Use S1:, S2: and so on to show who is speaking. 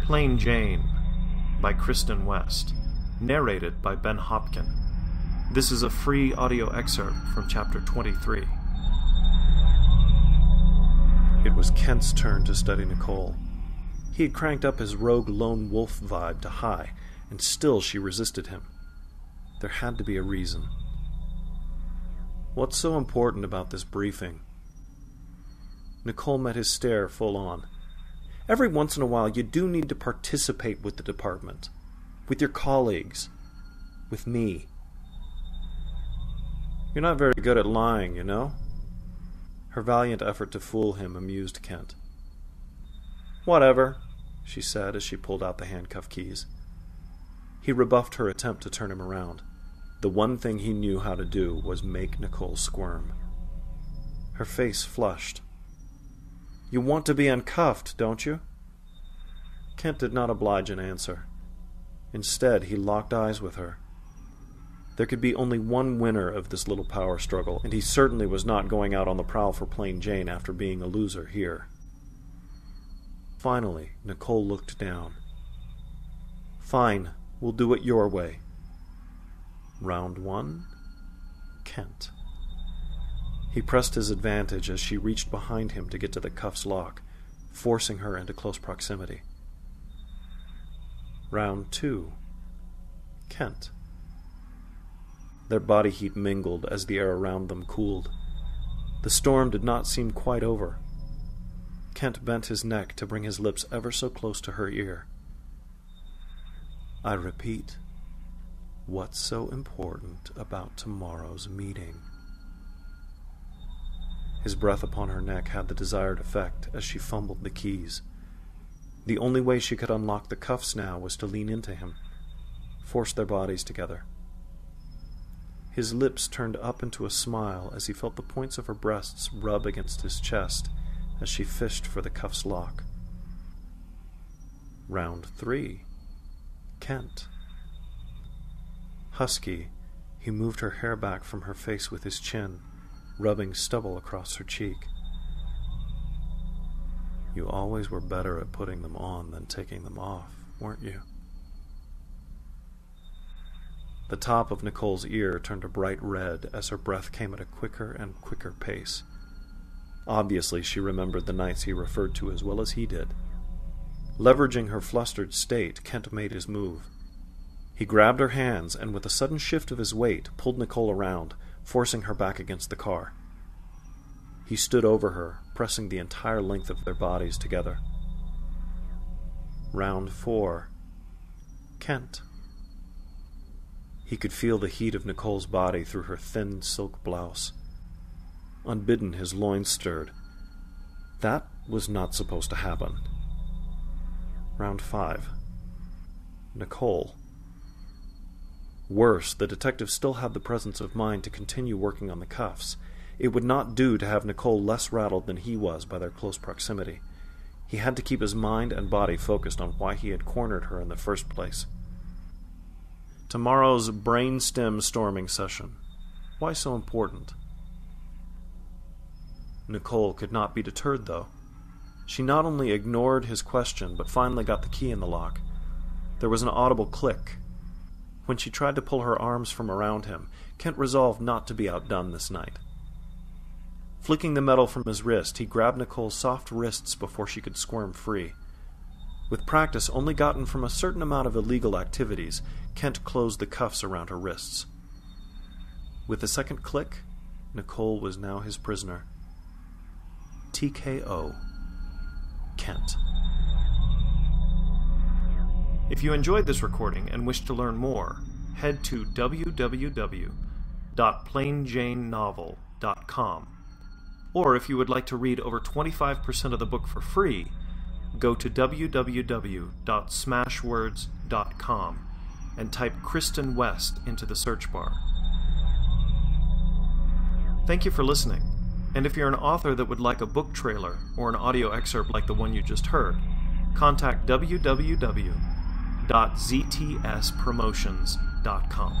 S1: Plain Jane by Kristen West, narrated by Ben Hopkin. This is a free audio excerpt from Chapter 23. It was Kent's turn to study Nicole. He had cranked up his rogue lone wolf vibe to high, and still she resisted him. There had to be a reason. What's so important about this briefing? Nicole met his stare full on. Every once in a while you do need to participate with the department, with your colleagues, with me. You're not very good at lying, you know? Her valiant effort to fool him amused Kent. Whatever, she said as she pulled out the handcuff keys. He rebuffed her attempt to turn him around. The one thing he knew how to do was make Nicole squirm. Her face flushed. You want to be uncuffed, don't you? Kent did not oblige an answer. Instead, he locked eyes with her. There could be only one winner of this little power struggle, and he certainly was not going out on the prowl for Plain Jane after being a loser here. Finally, Nicole looked down. Fine, we'll do it your way. Round 1, Kent. He pressed his advantage as she reached behind him to get to the cuff's lock, forcing her into close proximity. Round 2, Kent. Their body heat mingled as the air around them cooled. The storm did not seem quite over. Kent bent his neck to bring his lips ever so close to her ear. I repeat, what's so important about tomorrow's meeting? His breath upon her neck had the desired effect as she fumbled the keys. The only way she could unlock the cuffs now was to lean into him, force their bodies together. His lips turned up into a smile as he felt the points of her breasts rub against his chest as she fished for the cuff's lock. Round 3, Kent. Husky, he moved her hair back from her face with his chin, rubbing stubble across her cheek. You always were better at putting them on than taking them off, weren't you? The top of Nicole's ear turned a bright red as her breath came at a quicker and quicker pace. Obviously, she remembered the nights he referred to as well as he did. Leveraging her flustered state, Kent made his move. He grabbed her hands and, with a sudden shift of his weight, pulled Nicole around, forcing her back against the car. He stood over her, pressing the entire length of their bodies together. Round 4, Kent. He could feel the heat of Nicole's body through her thin silk blouse. Unbidden, his loins stirred. That was not supposed to happen. Round 5, Nicole. Worse, the detective still had the presence of mind to continue working on the cuffs. It would not do to have Nicole less rattled than he was by their close proximity. He had to keep his mind and body focused on why he had cornered her in the first place. Tomorrow's brainstem storming session. Why so important? Nicole could not be deterred, though. She not only ignored his question, but finally got the key in the lock. There was an audible click. When she tried to pull her arms from around him, Kent resolved not to be outdone this night. Flicking the metal from his wrist, he grabbed Nicole's soft wrists before she could squirm free. With practice only gotten from a certain amount of illegal activities, Kent closed the cuffs around her wrists. With the second click, Nicole was now his prisoner. TKO. Kent. If you enjoyed this recording and wish to learn more, head to www.plainjanenovel.com. Or if you would like to read over 25% of the book for free, go to www.smashwords.com and type Kristen West into the search bar. Thank you for listening, and if you're an author that would like a book trailer or an audio excerpt like the one you just heard, contact www.ztspromotions.com.